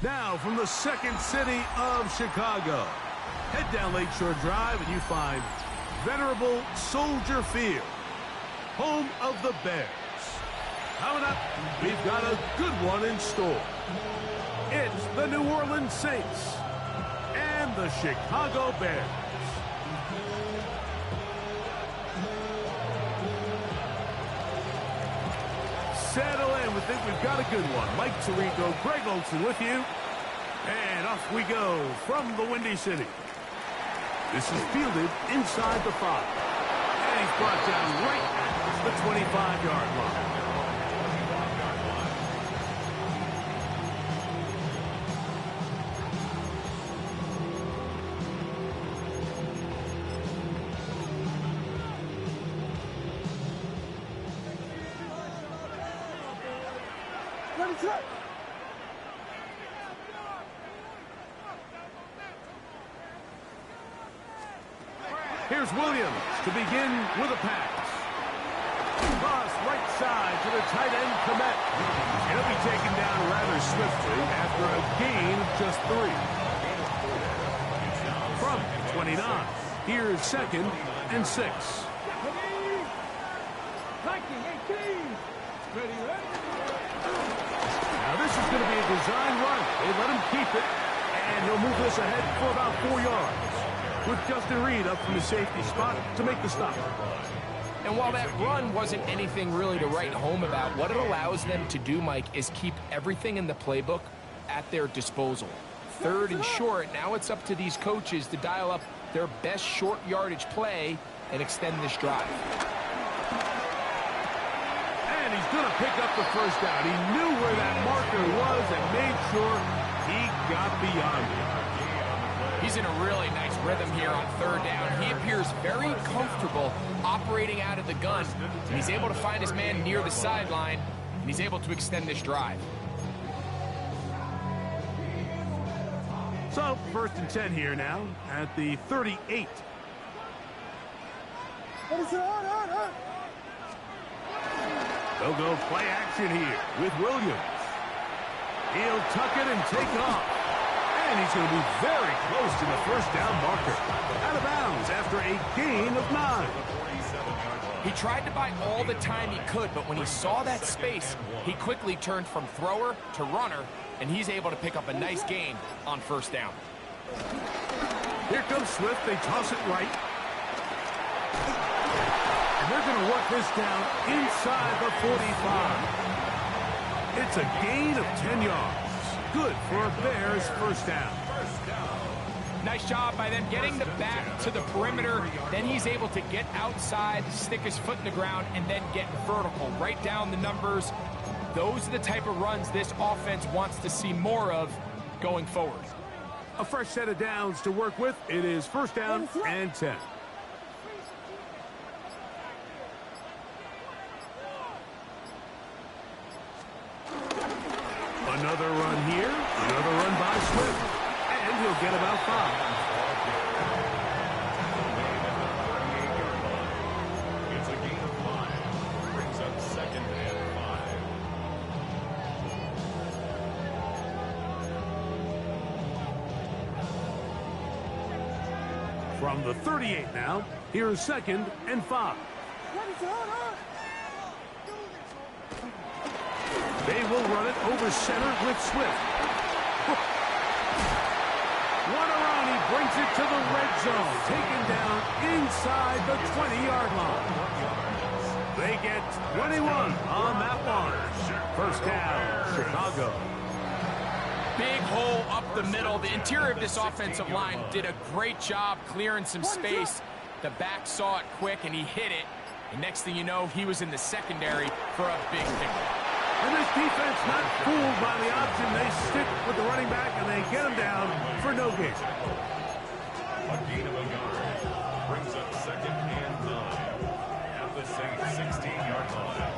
Now, from the second city of Chicago, head down Lakeshore Drive and you find venerable Soldier Field, home of the Bears. Coming up, we've got a good one in store. It's the New Orleans Saints and the Chicago Bears. Settle in. We think we've got a good one. Mike Tirico, Greg Olson with you. And off we go from the Windy City. This is fielded inside the 5. And he's brought down right at the 25-yard line. Here's Williams to begin with a pass. Cross right side to the tight end, Komet. He'll be taken down rather swiftly after a gain of just 3. From 29, here's 2nd and 6. Now this is going to be a design run. They let him keep it, and he'll move this ahead for about 4 yards. With Justin Reed up from the safety spot to make the stop. And while that run wasn't anything really to write home about, what it allows them to do, Mike, is keep everything in the playbook at their disposal. 3rd and short, now it's up to these coaches to dial up their best short yardage play and extend this drive. And he's going to pick up the first down. He knew where that marker was and made sure he got beyond it. He's in a really nice rhythm here on 3rd down. He appears very comfortable operating out of the gun, and he's able to find his man near the sideline, and he's able to extend this drive. So, 1st and 10 here now at the 38. They'll go play action here with Williams. He'll tuck it and take off. And he's going to be very close to the first down marker. Out of bounds after a gain of 9. He tried to buy all the time he could, but when he saw that space, he quickly turned from thrower to runner, and he's able to pick up a nice gain on 1st down. Here comes Swift. They toss it right. And they're going to work this down inside the 45. It's a gain of 10 yards. Good for a Bears first down. Nice job by them getting the back to the perimeter. Then he's able to get outside, stick his foot in the ground, and then get vertical. Right down the numbers. Those are the type of runs this offense wants to see more of going forward. A fresh set of downs to work with. It is 1st down and 10. Another run here, another run by Swift, and he'll get about 5. It's a gain of 5. Brings up 2nd and 5. From the 38 now, here's 2nd and 5. They will run it over center with Swift. What a run. He brings it to the red zone. Taken down inside the 20-yard line. They get 21 on that one. First down, Chicago. Big hole up the middle. The interior of this offensive line did a great job clearing some space. The back saw it quick, and he hit it. And next thing you know, he was in the secondary for a big pickup. And this defense not fooled by the option. They stick with the running back, and they get him down for no gain. A gain of a yard. Brings up 2nd and 9. At the Saints 16-yard line.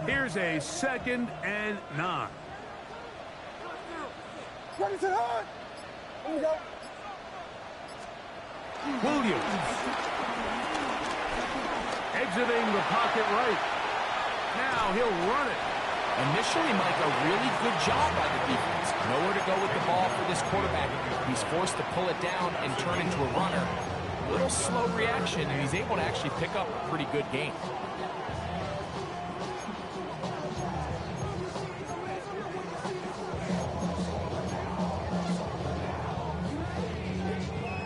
Here's a 2nd and 9. Williams. Exiting the pocket right. Now he'll run it. Initially, Mike, a really good job by the defense. Nowhere to go with the ball for this quarterback. He's forced to pull it down and turn into a runner. A little slow reaction, and he's able to actually pick up a pretty good gain.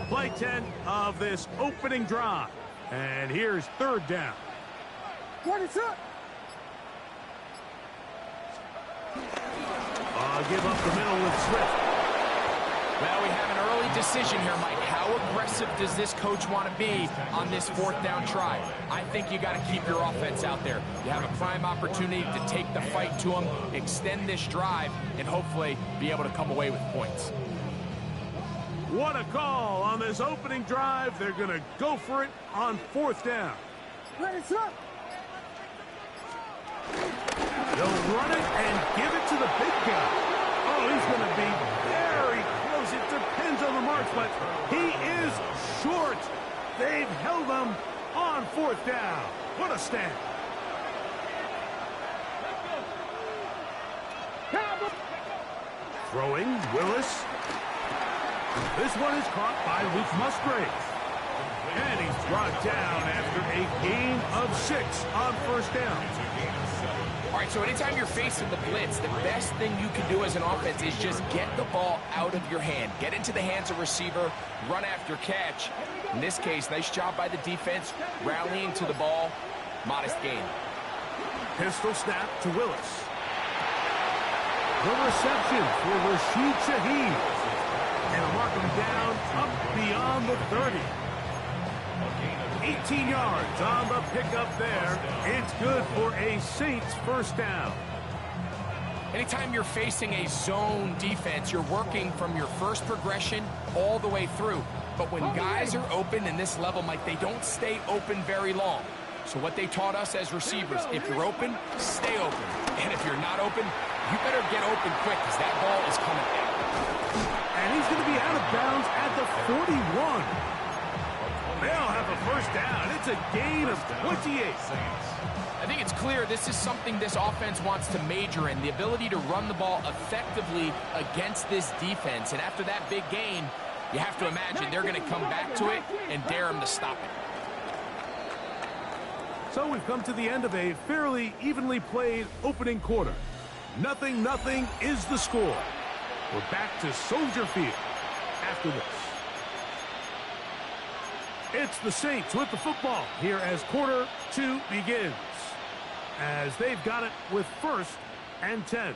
Play 10 of this opening drive. And here's third down. What is up? Give up the middle with Swift. Well, we have an early decision here, Mike. How aggressive does this coach want to be on this fourth down try? I think you got to keep your offense out there. You have a prime opportunity to take the fight to them, extend this drive, and hopefully be able to come away with points. What a call on this opening drive. They're going to go for it on fourth down. What is up? They'll run it and give it to the big guy. Oh, he's going to be very close. It depends on the marks, but he is short. They've held him on fourth down. What a stand. Throwing, Willis. This one is caught by Luke Musgrave. And he's brought down after a gain of 6 on first down. All right, so anytime you're facing the blitz, the best thing you can do as an offense is just get the ball out of your hand. Get into the hands of receiver, run after catch. In this case, nice job by the defense, rallying to the ball. Modest gain. Pistol snap to Willis. The reception for Rashid Shaheed. And a mark him down up beyond the 30. 18 yards on the pickup there. It's good for a Saints first down. Anytime you're facing a zone defense, you're working from your first progression all the way through. But when guys are open in this level, Mike, they don't stay open very long. So what they taught us as receivers, if you're open, stay open. And if you're not open, you better get open quick because that ball is coming out. And he's going to be out of bounds at the 41. They'll have a first down. It's a gain of 28. I think it's clear this is something this offense wants to major in, the ability to run the ball effectively against this defense. And after that big gain, you have to imagine they're going to come back to it and dare them to stop it. So we've come to the end of a fairly evenly played opening quarter. 0-0 is the score. We're back to Soldier Field after this. It's the Saints with the football here as quarter 2 begins. As they've got it with 1st and 10.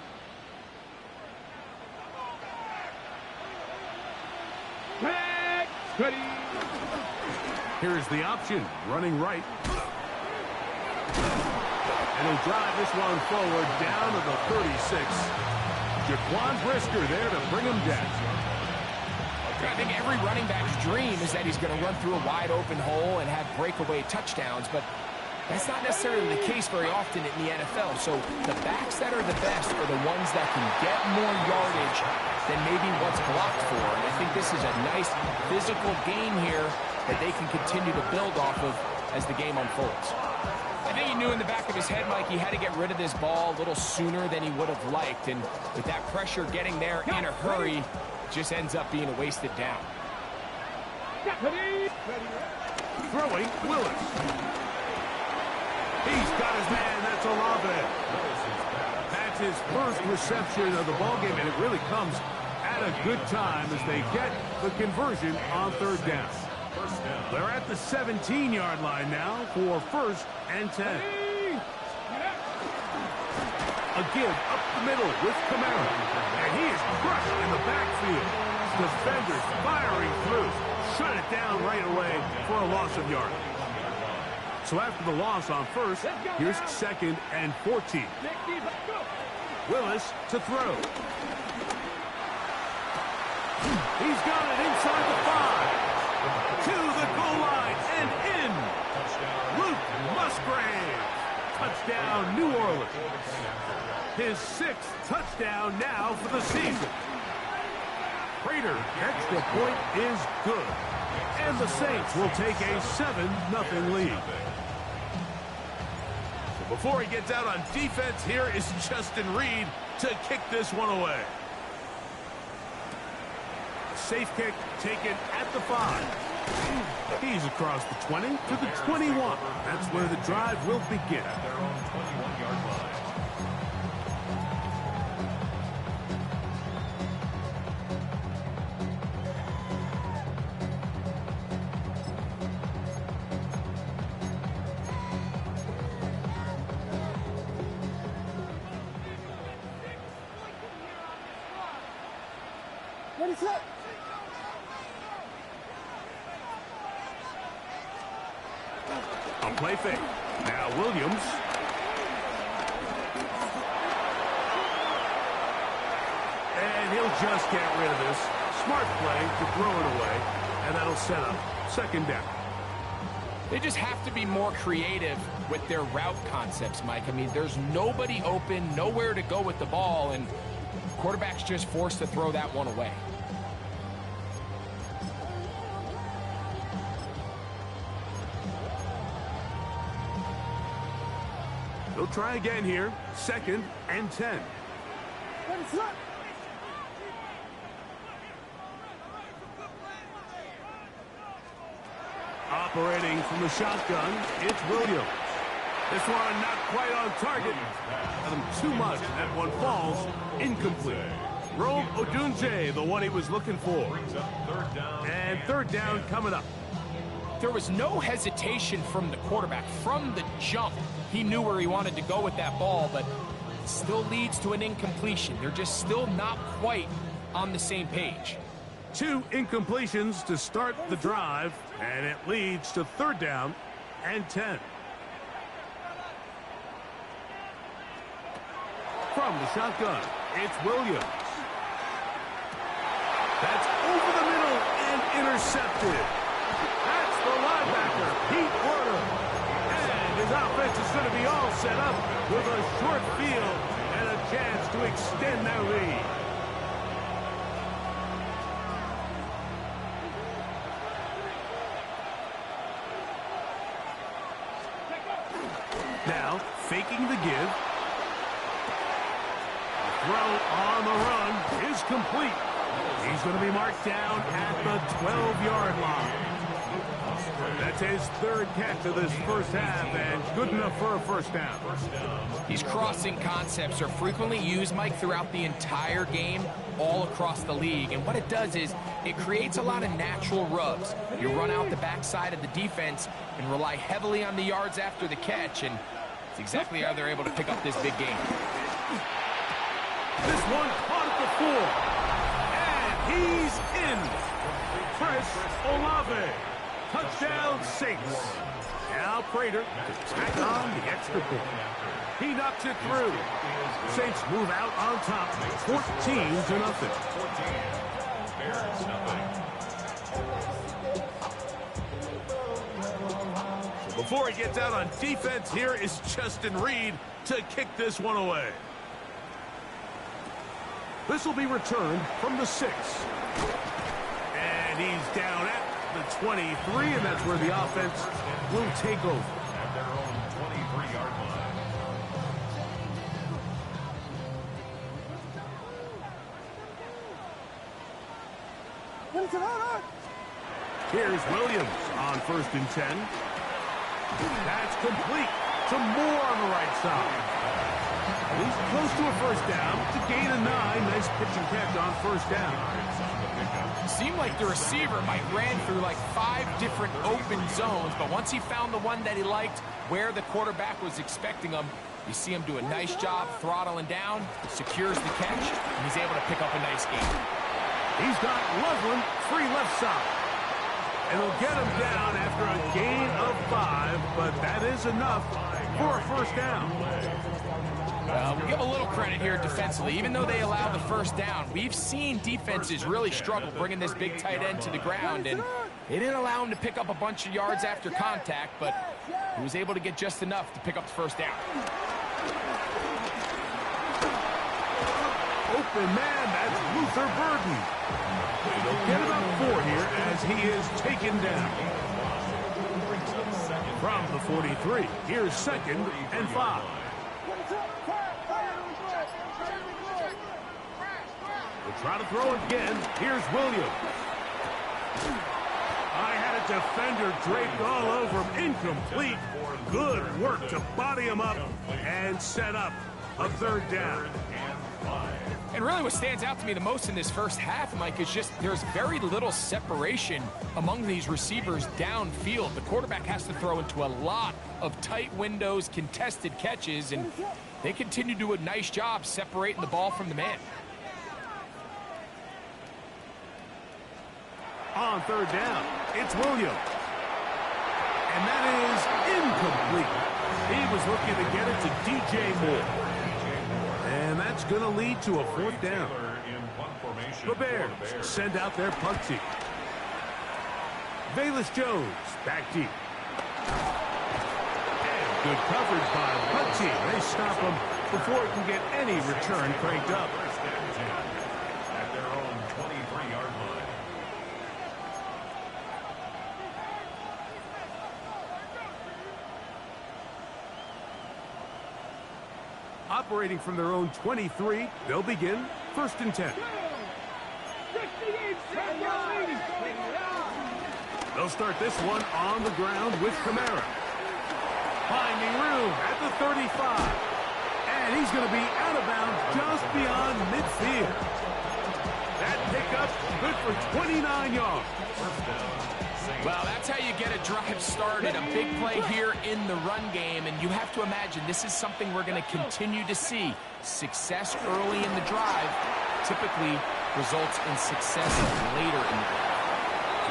Here's the option, running right. And he'll drive this one forward down to the 36. Jaquan Brisker there to bring him down. I think every running back's dream is that he's going to run through a wide open hole and have breakaway touchdowns, but that's not necessarily the case very often in the NFL. So the backs that are the best are the ones that can get more yardage than maybe what's blocked for. And I think this is a nice physical game here that they can continue to build off of as the game unfolds. I think he knew in the back of his head, Mike, he had to get rid of this ball a little sooner than he would have liked. And with that pressure getting there in a hurry, just ends up being a wasted down. Throwing, Willis. He's got his man, that's Olave. That's his first reception of the ballgame, and it really comes at a good time as they get the conversion on third down. They're at the 17-yard line now for 1st and 10. A give up the middle with Kamara. And he is crushed in the backfield. Defenders firing through. Shut it down right away for a loss of yardage. So after the loss on 1st, here's 2nd and 14. Willis to throw. He's got it inside the 5. To the goal line and in. Luke Musgrave. Touchdown, New Orleans. His 6th touchdown now for the season. Prater extra point is good. And the Saints will take a 7-0 lead. Before he gets out on defense, here is Justin Reed to kick this one away. Safe kick taken at the 5. He's across the 20 to the 21. That's where the drive will begin. At their own 21-yard line. Ready, set. On play fake. Now Williams. And he'll just get rid of this. Smart play to throw it away. And that'll set up second down. They just have to be more creative with their route concepts, Mike. I mean, there's nobody open, nowhere to go with the ball, and quarterback's just forced to throw that one away. He'll try again here. 2nd and 10. Ready, set. Operating from the shotgun, it's Williams. This one not quite on target. Too much. That one falls incomplete. Rome Odunze, the one he was looking for. And third down coming up. There was no hesitation from the quarterback. From the jump, he knew where he wanted to go with that ball, but it still leads to an incompletion. They're just still not quite on the same page. 2 incompletions to start the drive, and it leads to 3rd down and 10. From the shotgun, it's Williams. That's over the middle and intercepted. That's the linebacker, Pete Werner. And his offense is going to be all set up with a short field and a chance to extend their lead. Now, faking the give. The throw on the run is complete. He's going to be marked down at the 12-yard line. That's his 3rd catch of this first half, and good enough for a first down. These crossing concepts are frequently used, Mike, throughout the entire game, all across the league. And what it does is it creates a lot of natural rubs. You run out the backside of the defense and rely heavily on the yards after the catch, and it's exactly how they're able to pick up this big game. This one caught at the 4. And he's in. Chris Olave. Touchdown, Saints. Now Prater to tack on the extra point. He knocks it through. Saints move out on top, 14-0. Bears nothing. Before he gets out on defense, here is Justin Reed to kick this one away. This will be returned from the 6. And he's down at the 23, and that's where the offense will take over. At their own 23-yard line. Ready, set, on. Here's Williams on 1st and 10. That's complete to Moore on the right side. He's close to a first down. It's a gain of 9. Nice pitch and catch on 1st down. Seemed like the receiver might ran through like 5 different open zones, but once he found the one that he liked where the quarterback was expecting him, you see him do a nice job throttling down, secures the catch, and he's able to pick up a nice gain. He's got Loveland free left side. And he'll get him down after a gain of 5, but that is enough for a first down. We'll give a little credit here defensively. Even though they allowed the first down, we've seen defenses really struggle bringing this big tight end to the ground, and they didn't allow him to pick up a bunch of yards after contact, but he was able to get just enough to pick up the first down. Open man, that's Luther Burden. He'll get about 4 here as he is taken down. From the 43, here's 2nd and 5. We'll try to throw again. Here's Williams. I had a defender draped all over him. Incomplete. Good work to body him up and set up a 3rd down. And really what stands out to me the most in this first half, Mike, is just there's very little separation among these receivers downfield. The quarterback has to throw into a lot of tight windows, contested catches, and they continue to do a nice job separating the ball from the man. On 3rd down, it's Williams. And that is incomplete. He was looking to get it to DJ Moore. And that's going to lead to a 4th down. The Bears send out their punt team. Velus Jones back deep. And good coverage by the punt team. They stop him before he can get any return cranked up. At their own 23-yard line. Operating from their own 23, they'll begin 1st and 10. They'll start this one on the ground with Kamara. Finding room at the 35. And he's going to be out of bounds just beyond midfield. That pickup good for 29 yards. Well, that's how you get a drive started. A big play here in the run game, and you have to imagine this is something we're going to continue to see. Success early in the drive typically results in success later in the drive.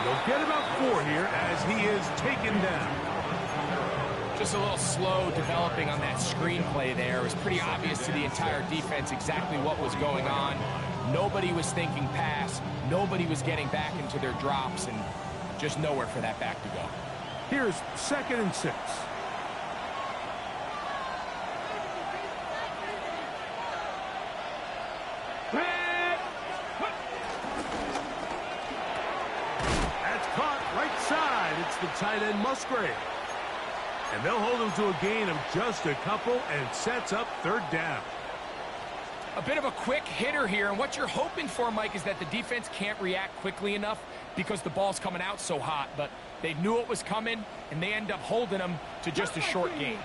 They'll get about 4 here as he is taken down. Just a little slow developing on that screenplay there. It was pretty obvious to the entire defense exactly what was going on. Nobody was thinking pass. Nobody was getting back into their drops, and just nowhere for that back to go. Here's 2nd and 6. That's caught right side. It's the tight end Musgrave. And they'll hold him to a gain of just a couple and sets up 3rd down. A bit of a quick hitter here, and what you're hoping for, Mike, is that the defense can't react quickly enough because the ball's coming out so hot, but they knew it was coming, and they end up holding them to just a short gain.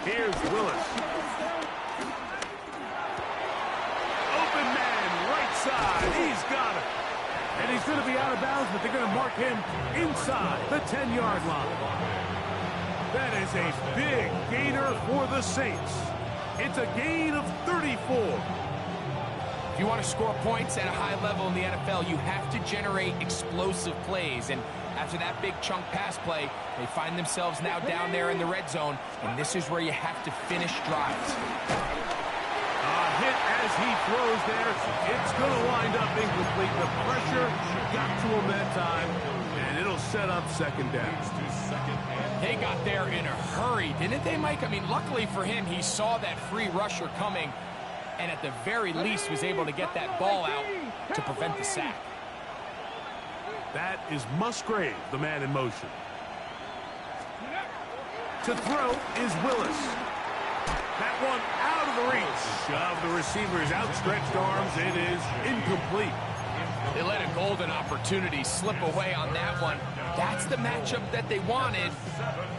Here's Willis. Open man, right side. He's got it. And he's going to be out of bounds, but they're going to mark him inside the 10-yard line. That is a big gainer for the Saints. It's a gain of 34. If you want to score points at a high level in the NFL, you have to generate explosive plays. And after that big chunk pass play, they find themselves now down there in the red zone. And this is where you have to finish drives. Hit as he throws there. It's going to wind up incomplete. The pressure got to him that time, and it'll set up 2nd down. They got there in a hurry, didn't they, Mike? I mean, luckily for him, he saw that free rusher coming, and at the very least was able to get that ball out to prevent the sack. That is Musgrave, the man in motion. To throw is Willis. That one out of the reach of the receiver's outstretched arms. It is incomplete. They let a golden opportunity slip away on that one. That's the matchup that they wanted.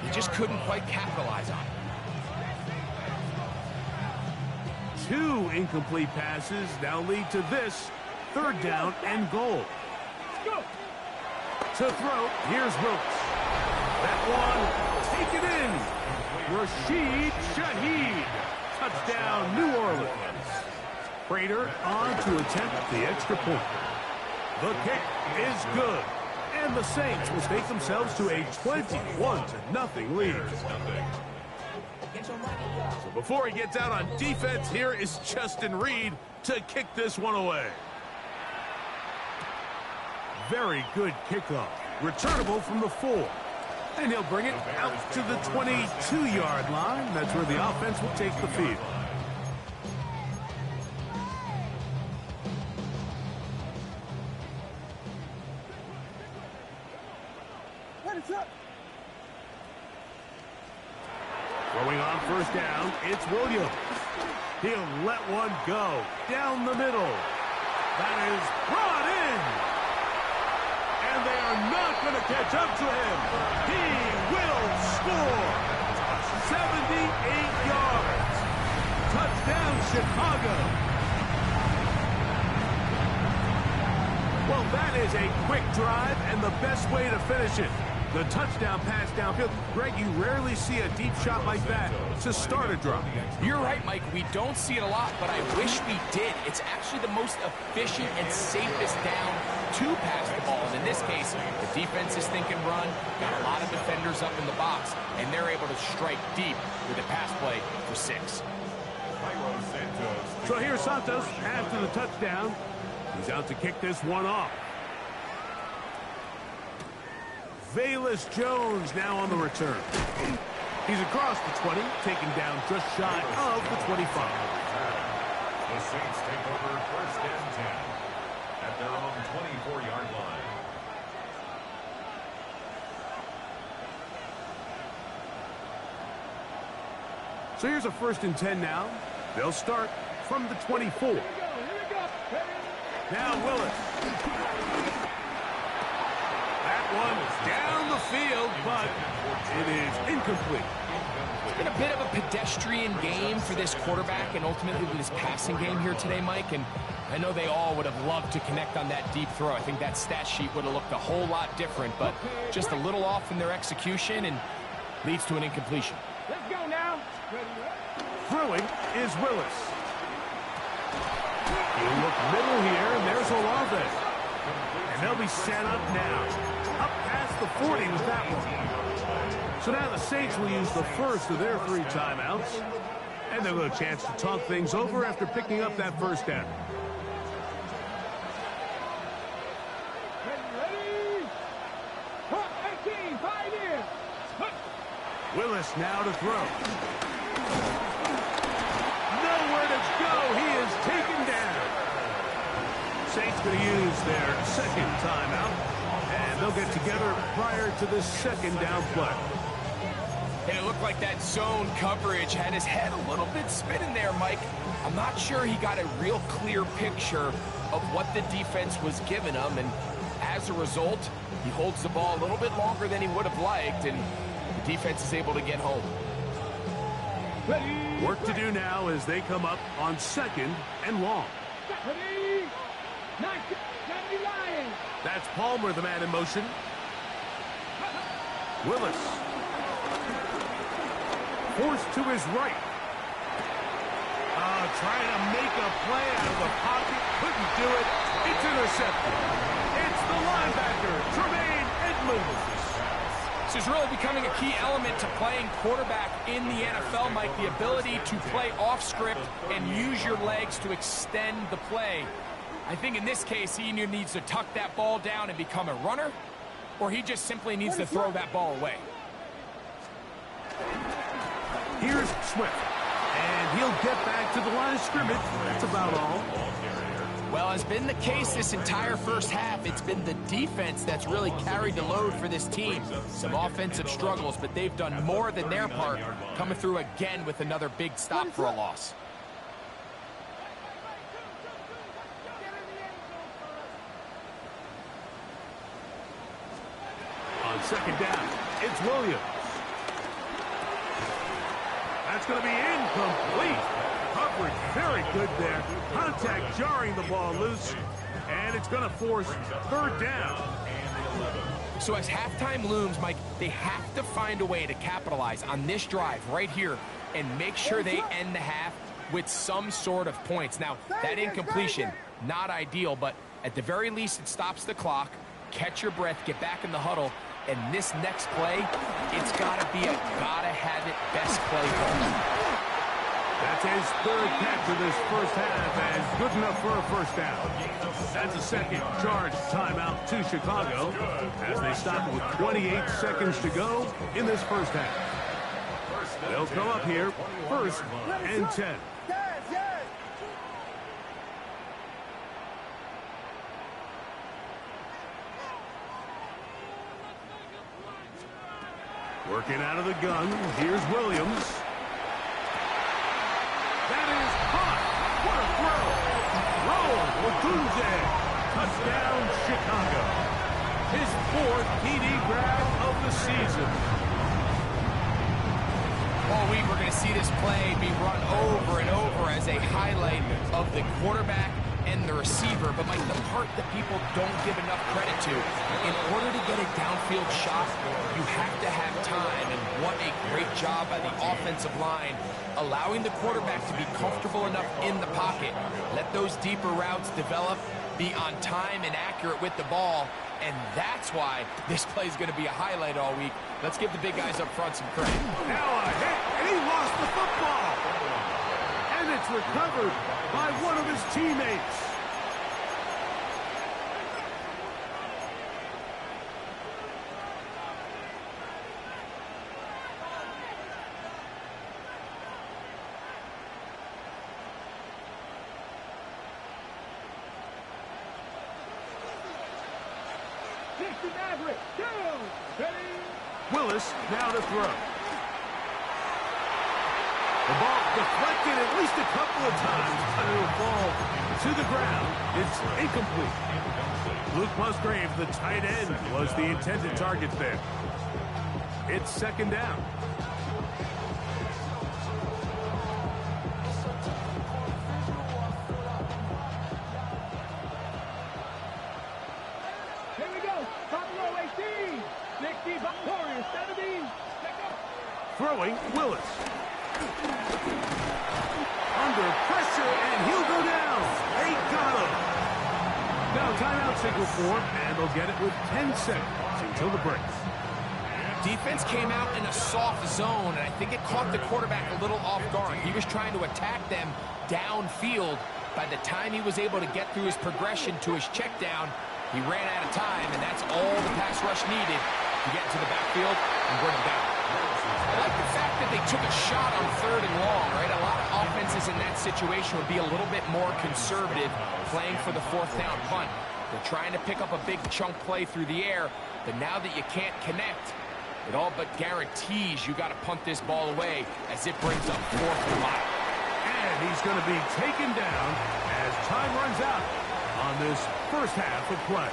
They just couldn't quite capitalize on it. 2 incomplete passes now lead to this 3rd down and goal. To throw, here's Willis. That one taken in. Rashid Shaheed. Touchdown, New Orleans. Prater on to attempt the extra point. The kick is good. And the Saints will take themselves to a 21-0 lead. So before he gets out on defense, here is Justin Reed to kick this one away. Very good kickoff. Returnable from the 4. And he'll bring it out to the 22-yard line. That's where the offense will take the field. Throwing on first down, it's Williams. He'll let one go down the middle. That is brought in. And they are not going to catch up to him. He will score. 78 yards. Touchdown, Chicago. Well, that is a quick drive and the best way to finish it. The touchdown pass downfield. Greg, you rarely see a deep shot like that to start a drive. You're right, Mike. We don't see it a lot, but I wish we did. It's actually the most efficient and safest down to pass the ball. And in this case, the defense is thinking run, got a lot of defenders up in the box, and they're able to strike deep with a pass play for 6. So here's Santos after the touchdown. He's out to kick this one off. Velus Jones now on the return. He's across the 20, taken down just shy of the 25. The Saints take over first and 10 at their own 24-yard line. So here's a first and 10 now. They'll start from the 24. Now Willis. One down the field, but it is incomplete. It's been a bit of a pedestrian game for this quarterback and ultimately this passing game here today, Mike. And I know they all would have loved to connect on that deep throw. I think that stat sheet would have looked a whole lot different, but just a little off in their execution and leads to an incompletion. Let's go now. Throwing is Willis. He'll look middle here, and there's Olave. And they'll be set up now. Up past the 40 with that one. So now the Saints will use the first of their 3 timeouts. And they'll get a chance to talk things over after picking up that first down. Ready? 18, 5 in. Willis now to throw. Nowhere to go. He is taken down. Saints going to use their second timeout. And they'll get together prior to this second down play. And it looked like that zone coverage had his head a little bit spinning there, Mike. I'm not sure he got a real clear picture of what the defense was giving him. And as a result, he holds the ball a little bit longer than he would have liked. And the defense is able to get home. Work to do now as they come up on second and long. Ready? 90 Lions. That's Palmer, the man in motion. Willis. Forced to his right. Trying to make a play out of the pocket. Couldn't do it. It's intercepted. It's the linebacker, Tremaine Edmonds. This is really becoming a key element to playing quarterback in the NFL, Mike. The ability to play off script and use your legs to extend the play. I think in this case, he either needs to tuck that ball down and become a runner, or he just simply needs to throw that ball away. Here's Swift, and he'll get back to the line of scrimmage. That's about all. Well, as been the case this entire first half, it's been the defense that's really carried the load for this team. Some offensive struggles, but they've done more than their part, coming through again with another big stop for a loss. On second down, it's Williams. That's going to be incomplete. Coverage very good there. Contact jarring the ball loose, and it's going to force third down. So as halftime looms, Mike, they have to find a way to capitalize on this drive right here and make sure they end the half with some sort of points. Now, that incompletion, not ideal, but at the very least, it stops the clock. Catch your breath, get back in the huddle, and this next play, it's got to be a gotta-have-it best play call. That's his third catch of this first half, and good enough for a first down. That's a second charge timeout to Chicago as they stop it with 28 seconds to go in this first half. They'll come up here, first and 10. Working out of the gun, here's Williams. Touchdown, Chicago. His 4th TD grab of the season. All week, we're going to see this play be run over and over as a highlight of the quarterback and the receiver. But, Mike, the part that people don't give enough credit to, in order to get a downfield shot, you have to have time. And what a great job by the offensive line, allowing the quarterback to be comfortable enough in the pocket. Let those deeper routes develop, be on time and accurate with the ball. And that's why this play is going to be a highlight all week. Let's give the big guys up front some credit. Now a hit, and he lost the football. And it's recovered by one of his teammates. Willis now to throw. The ball deflected at least a couple of times, but it'll fall to the ground. It's incomplete. Luke Musgrave, the tight end, was the intended target there. It's 2nd down. Here we go. Top row 18. 60, Warriors, 70. Throwing, Willis. Under pressure, and he'll go down. They got him. Now timeout signal for him, and they'll get it with 10 seconds until the break. Defense came out in a soft zone, and I think it caught the quarterback a little off guard. He was trying to attack them downfield. By the time he was able to get through his progression to his check down, he ran out of time, and that's all the pass rush needed to get into the backfield and bring him down. I like the fact that they took a shot on 3rd and long, right? A lot of offenses in that situation would be a little bit more conservative playing for the 4th down punt. They're trying to pick up a big chunk play through the air, but now that you can't connect, it all but guarantees you got to punt this ball away as it brings up 4th and long. And he's going to be taken down as time runs out on this first half of play.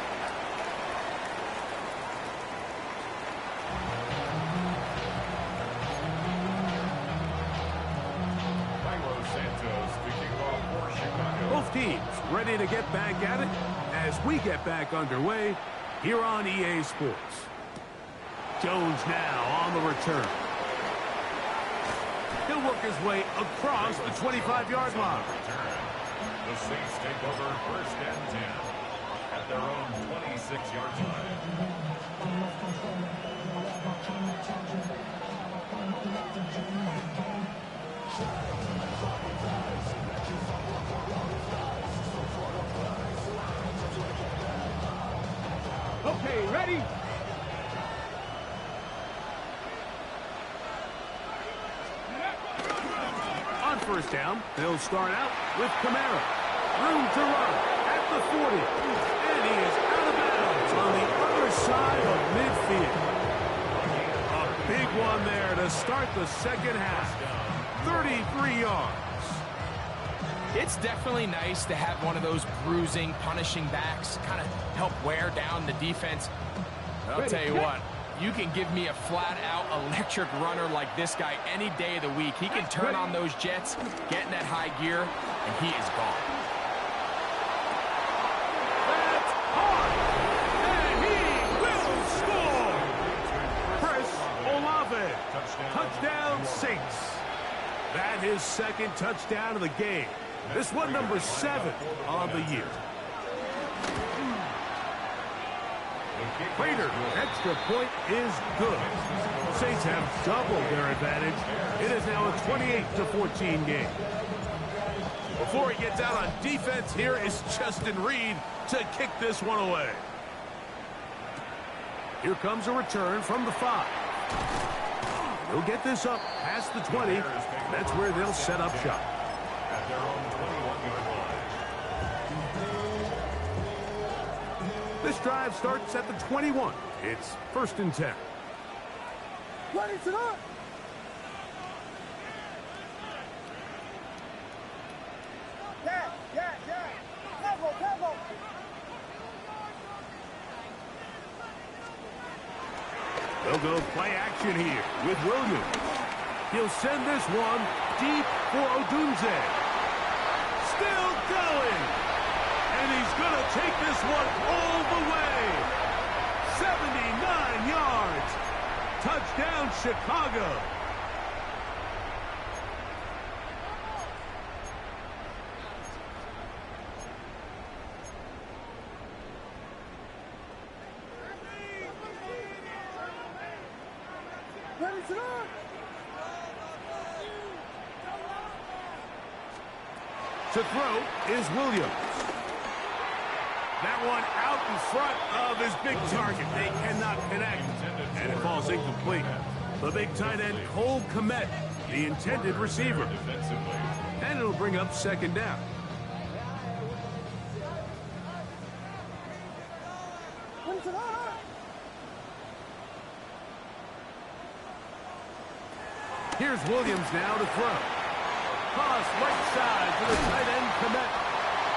Both teams ready to get back at it as we get back underway here on EA Sports. Jones now on the return. He'll work his way across the 25-yard line. The Saints take over 1st and 10 at their own 26-yard line. Okay, ready? On 1st down, they'll start out with Kamara. Room to run at the 40. And he is out of bounds on the other side of midfield. A big one there to start the 2nd half. 33 yards. It's definitely nice to have one of those bruising, punishing backs kind of help wear down the defense. I'll tell you what, you can give me a flat-out electric runner like this guy any day of the week. He can turn on those jets, get in that high gear, and he is gone. That's hard. And he will score. Chris Olave. Touchdown Saints. That is 2nd touchdown of the game. This one number 7 on the year. Prater, extra point is good. Saints have doubled their advantage. It is now a 28-14 game. Before he gets out on defense, here is Justin Reed to kick this one away. Here comes a return from the 5. He'll get this up past the 20. That's where they'll set up shop. At their own 21-yard line. This drive starts at the 21. It's 1st and 10. Ready to up. Yeah. Level. They'll go play action here with Williams. He'll send this one deep for Odunze. Still going. And he's going to take this one all the way. 79 yards. Touchdown, Chicago. To throw is Williams. That one out in front of his big target. They cannot connect, and it falls incomplete. The big tight end, Cole Kmet, the intended receiver. And it'll bring up second down. Here's Williams now to throw. Cross right side to the tight end, Kmet.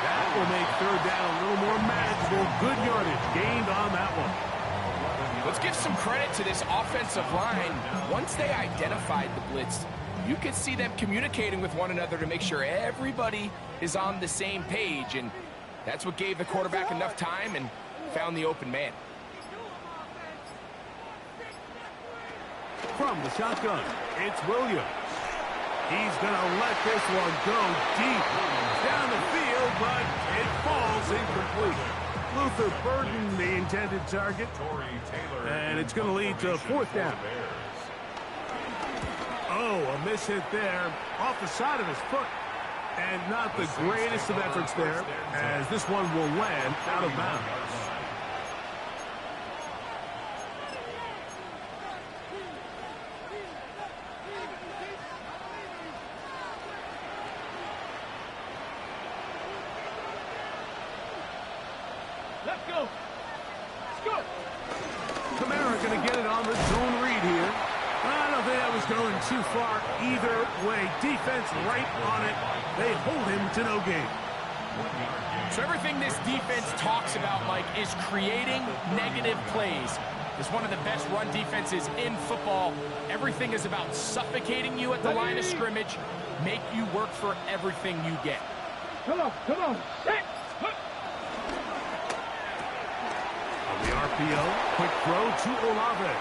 That will make third down a little more manageable. Good yardage gained on that one. Let's give some credit to this offensive line. Once they identified the blitz, you could see them communicating with one another to make sure everybody is on the same page, and that's what gave the quarterback enough time and found the open man. From the shotgun, it's Williams. He's going to let this one go deep down the field, but it falls incomplete. Luther Burden, the intended target, and it's going to lead to fourth down. Oh, a miss hit there off the side of his foot, and not the greatest of efforts there, as this one will land out of bounds. Let's go. Let's go. Kamara going to get it on the zone read here. I don't think that was going too far either way. Defense right on it. They hold him to no gain. So everything this defense talks about, Mike, is creating negative plays. It's one of the best run defenses in football. Everything is about suffocating you at the line of scrimmage, make you work for everything you get. Come on, come on. Set. On the RPO, quick throw to Olave.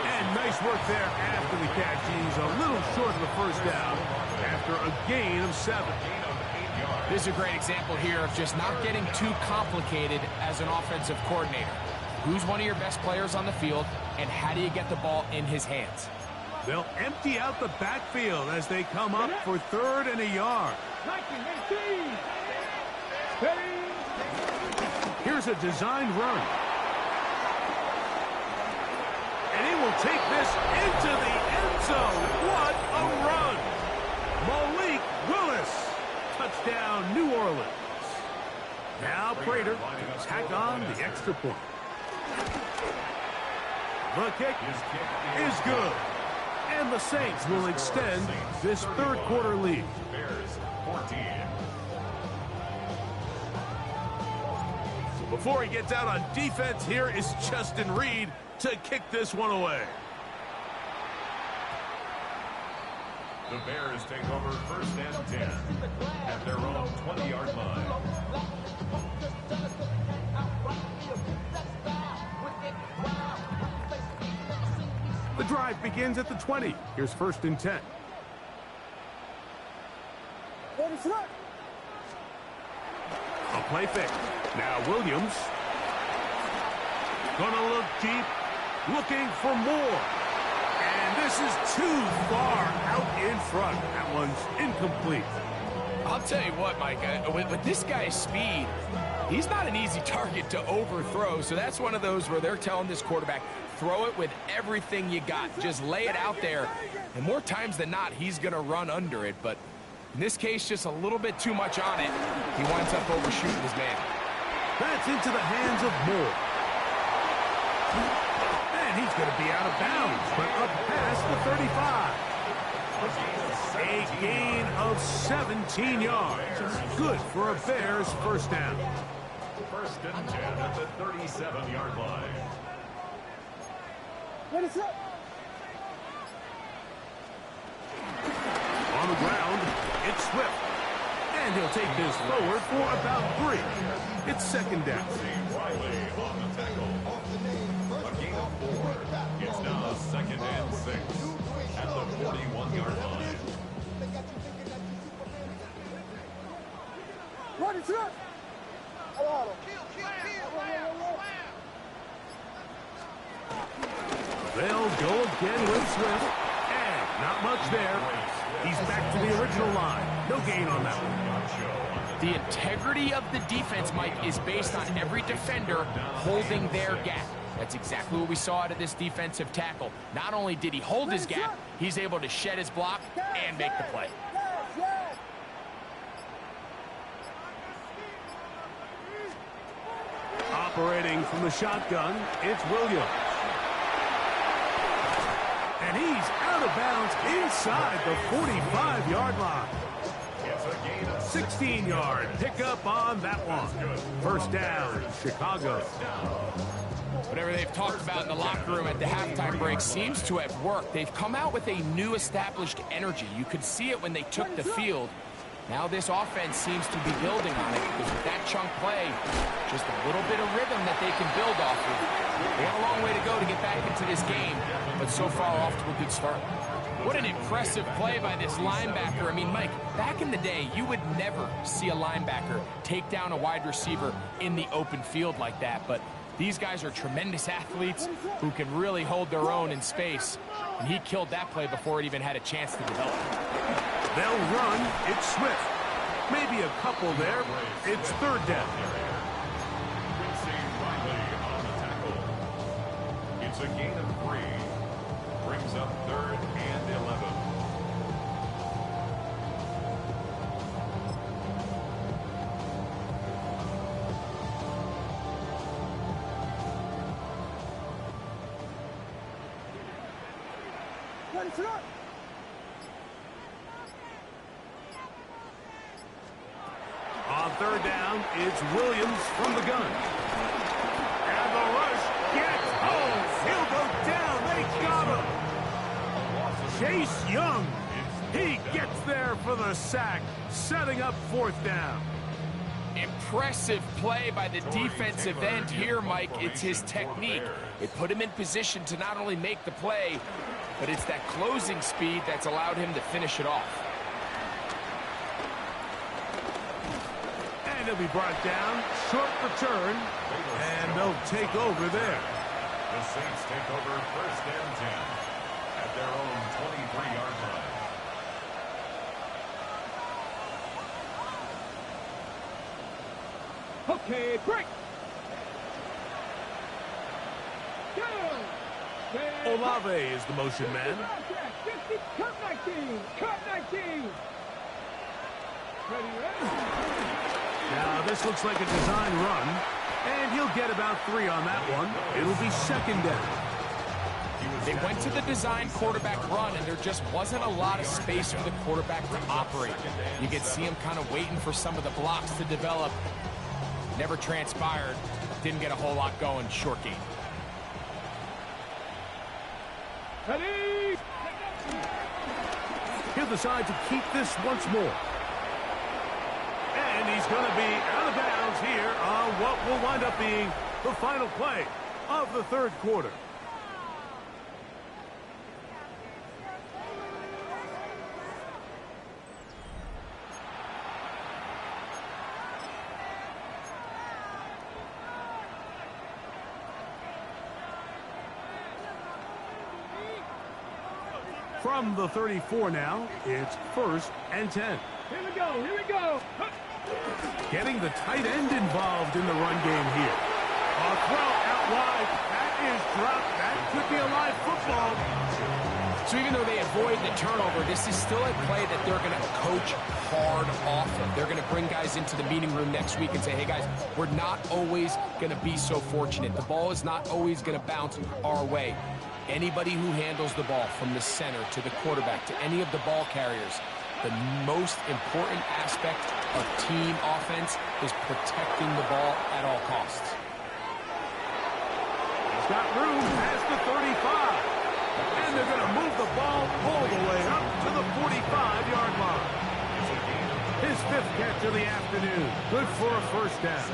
And nice work there after the catch. He's a little short of the first down after a gain of 7. This is a great example here of just not getting too complicated as an offensive coordinator. Who's one of your best players on the field, and how do you get the ball in his hands? They'll empty out the backfield as they come up for third and a yard. 19, 18. Here's a designed run. And he will take this into the end zone. What a run. Malik Willis. Touchdown, New Orleans. Now Prater to tack on the extra point. The kick is good. And the Saints will extend this third quarter lead. Bears 14. Before he gets out on defense, here is Justin Reed to kick this one away. The Bears take over first and 10 at their own 20-yard line. The drive begins at the 20. Here's first and 10. A play fake. Now Williams. Gonna look deep. Looking for more. And this is too far out in front. That one's incomplete. I'll tell you what, Mike, with this guy's speed, he's not an easy target to overthrow. So that's one of those where they're telling this quarterback, throw it with everything you got. Just lay it out there. And more times than not, he's going to run under it. But in this case, just a little bit too much on it. He winds up overshooting his man. That's into the hands of Moore. And he's going to be out of bounds, but up past the 35. A gain of 17 yards. Good for a Bears first down. First and 10 at the 37-yard line. On the ground, it's Swift. And he'll take this forward for about 3. It's second down. Riley on the tackle. A gain of 4. It's now second and 6 at the 41-yard line. They'll go again with Swift. And not much there. He's back to the original line. No gain on that one. The integrity of the defense, Mike, is based on every defender holding their gap. That's exactly what we saw out of this defensive tackle. Not only did he hold his gap, he's able to shed his block and make the play. Operating from the shotgun, it's Williams. And he's out of bounds inside the 45-yard line. 16-yard pickup on that one. First down, Chicago. Whatever they've talked about in the locker room at the halftime break seems to have worked. They've come out with a new established energy. You could see it when they took the field. Now this offense seems to be building on it because with that chunk play, just a little bit of rhythm that they can build off of. They have a long way to go to get back into this game, but so far off to a good start. What an impressive play by this linebacker. I mean, Mike, back in the day, you would never see a linebacker take down a wide receiver in the open field like that, but these guys are tremendous athletes who can really hold their own in space, and he killed that play before it even had a chance to develop. They'll run. It's Swift. Maybe a couple there. It's third down. It's a gain of 3. Brings up third and 11. On third down, it's Williams from the gun. And the rush gets home. He'll go down. They got him. Chase Young. He gets there for the sack, setting up fourth down. Impressive play by the defensive end here, Mike. It's his technique. It put him in position to not only make the play, but it's that closing speed that's allowed him to finish it off. And he'll be brought down. Short return. And they'll take over there. The Saints take over first and 10 at their own 23-yard line. Okay, break. Olave is the motion man. Cut 19. Cut 19. Ready. Now this looks like a design run. And he'll get about 3 on that one. It'll be second down. They went to the design quarterback run, and there just wasn't a lot of space for the quarterback to operate. You could see him kind of waiting for some of the blocks to develop. Never transpired. Didn't get a whole lot going. Short game. Ready. He'll decide to keep this once more. And he's going to be out of bounds here on what will wind up being the final play of the third quarter. From the 34 now, it's first and 10. Here we go. Here we go. Getting the tight end involved in the run game here. A throw out wide. That is dropped. That could be a live football. So even though they avoid the turnover, this is still a play that they're going to coach hard off of. They're going to bring guys into the meeting room next week and say, hey, guys, we're not always going to be so fortunate. The ball is not always going to bounce our way. Anybody who handles the ball from the center to the quarterback to any of the ball carriers, the most important aspect of team offense is protecting the ball at all costs. He's got room past the 35. And they're going to move the ball all the way up to the 45-yard line. His 5th catch of the afternoon. Good for a first down.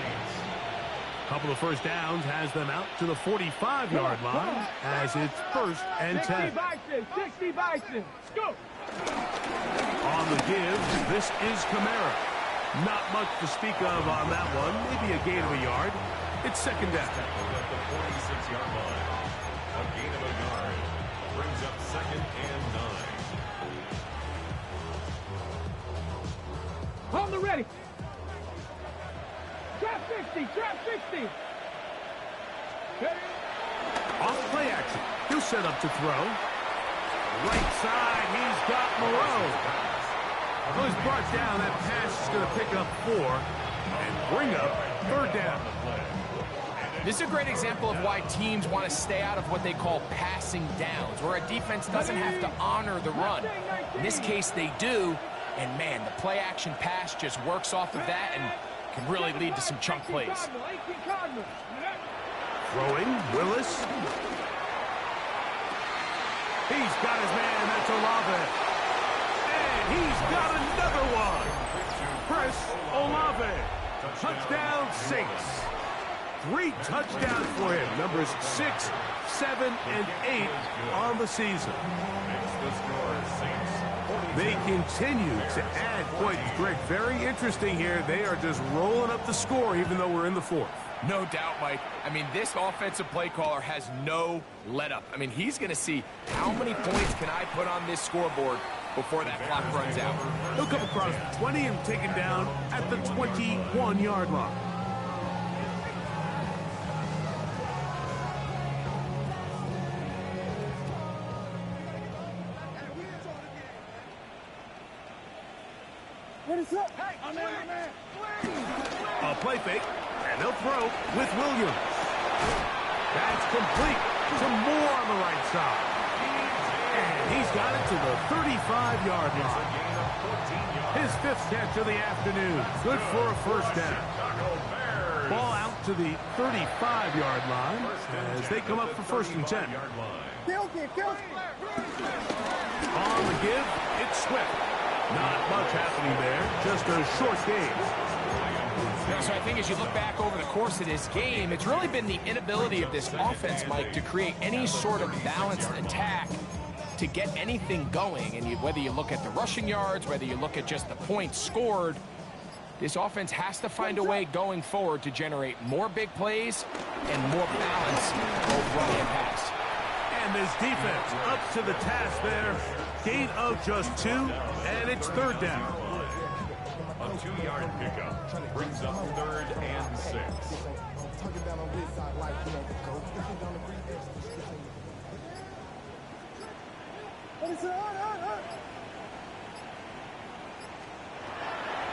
Couple of first downs has them out to the 45-yard line as it's 1st and 10. 60 Bison. Scoop. On the give, this is Kamara. Not much to speak of on that one. Maybe a gain of a yard. It's 2nd down. At the 46-yard line. A gain of a yard. Brings up 2nd and 9. Hold the ready. Trap 60. Trap 60. Off play action. He'll set up to throw. Right side, he's got Moreau. Well, he's brought down. That pass is going to pick up 4 and bring up 3rd down. This is a great example of why teams want to stay out of what they call passing downs, where a defense doesn't have to honor the run. In this case, they do, and man, the play action pass just works off of that and can really lead to some chunk plays. Throwing, Willis. He's got his man, that's Olave. And he's got another one. Chris Olave. Touchdown 6. 3 touchdowns for him. Numbers 6, 7, and 8 on the season. They continue to add points. Greg, very interesting here. They are just rolling up the score even though we're in the 4th. No doubt, Mike. I mean, this offensive play caller has no let-up. I mean, he's going to see how many points can I put on this scoreboard before that clock runs out. He'll come across the 20 and taken down at the 21-yard line. What is up? Hey, I'm in, man. A play fake, and they'll throw with Williams. That's complete to Moore on the right side. And he's got it to the 35-yard line. His 5th catch of the afternoon. Good for a first down. Ball out to the 35-yard line as they come up for 1st and 10. On the give, it's Swift. Not much happening there, just a short game. So I think as you look back over the course of this game, it's really been the inability of this offense, Mike, to create any sort of balanced attack to get anything going. And whether you look at the rushing yards, whether you look at just the points scored, this offense has to find a way going forward to generate more big plays and more balance both running and pass. And this defense up to the task there. Gain of just 2, and it's 3rd down. A 2-yard pickup brings up 3rd and 6.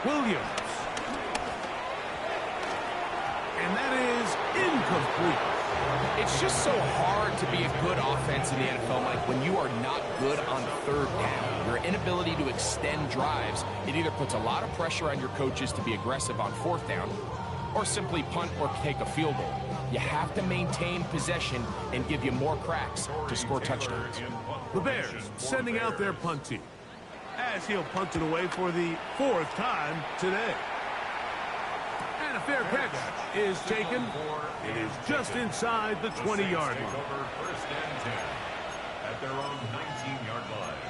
Williams. And that is incomplete. It's just so hard to be a good offense in the NFL, Mike, when you are not good on 3rd down. Your inability to extend drives, it either puts a lot of pressure on your coaches to be aggressive on 4th down or simply punt or take a field goal. You have to maintain possession and give you more cracks to score touchdowns. The Bears sending out their punt team as he'll punt it away for the 4th time today. And a fair catch is taken. It is just inside the 20-yard line. 1st and 10 at their own 19-yard line.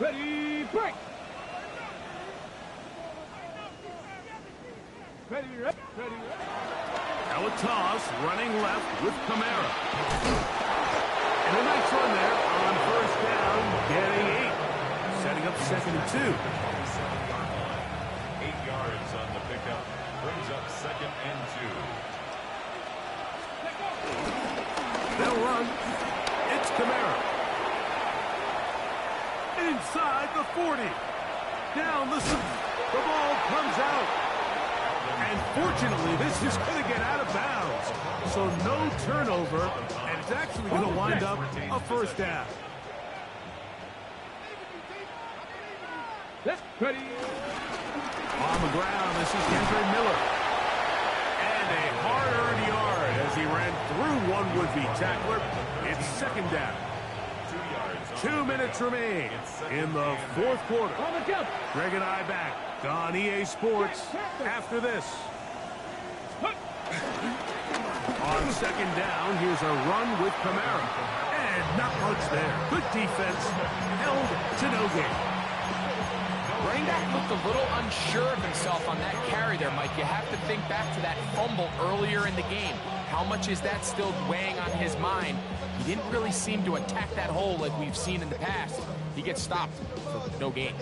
Ready, break. Ready. Now a toss, running left with Kamara. And a nice run there on 1st down, getting 8. Setting up 2nd and 2. 8 yards on the pickup. Brings up 2nd and 2. They'll run. It's Kamara. Inside the 40. Down the ball comes out. And fortunately, this is going to get out of bounds. So no turnover, and it's actually going to wind up a 1st down. Ready. On the ground, this is Kendrick Miller. And a hard-earned yard as he ran through one would-be tackler. It's second down. 2 yards. 2 minutes remain in the fourth quarter. On the jump. Greg and I back on EA Sports after this. On second down, here's a run with Kamara. And not much there. Good defense. Held to no gain. Running back looked a little unsure of himself on that carry there, Mike. You have to think back to that fumble earlier in the game. How much is that still weighing on his mind? He didn't really seem to attack that hole like we've seen in the past. He gets stopped for no gain.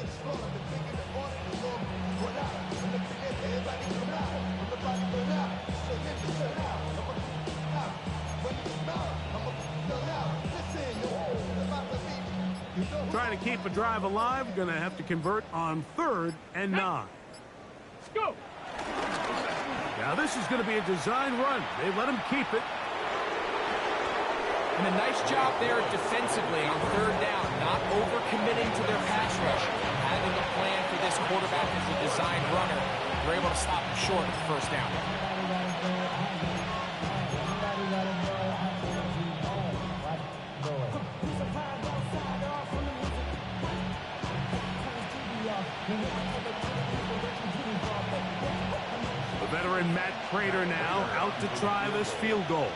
Trying to keep a drive alive. Going to have to convert on 3rd and 9. Go. Now this is going to be a design run. They let him keep it. And a nice job there defensively on 3rd down, not overcommitting to their pass rush. Having a plan for this quarterback as a design runner. They're able to stop him short of the 1st down. The veteran Matt Prater now out to try this field goal.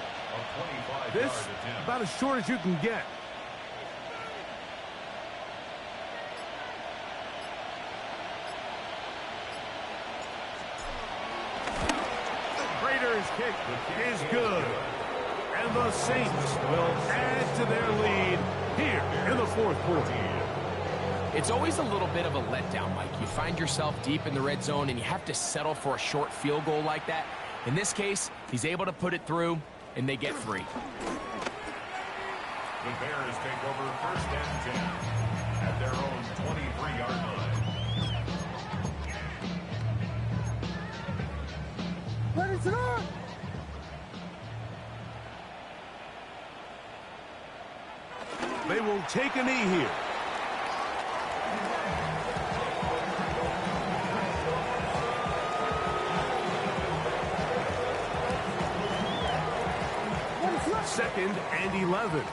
This about as short as you can get. Prater's kick is good. And the Saints will add to their lead here in the fourth quarter. It's always a little bit of a letdown, Mike. You find yourself deep in the red zone and you have to settle for a short field goal like that. In this case, he's able to put it through, and they get free. The Bears take over 1st and 10 at their own 23-yard line. Ready to run. They will take a knee here. Second and 11.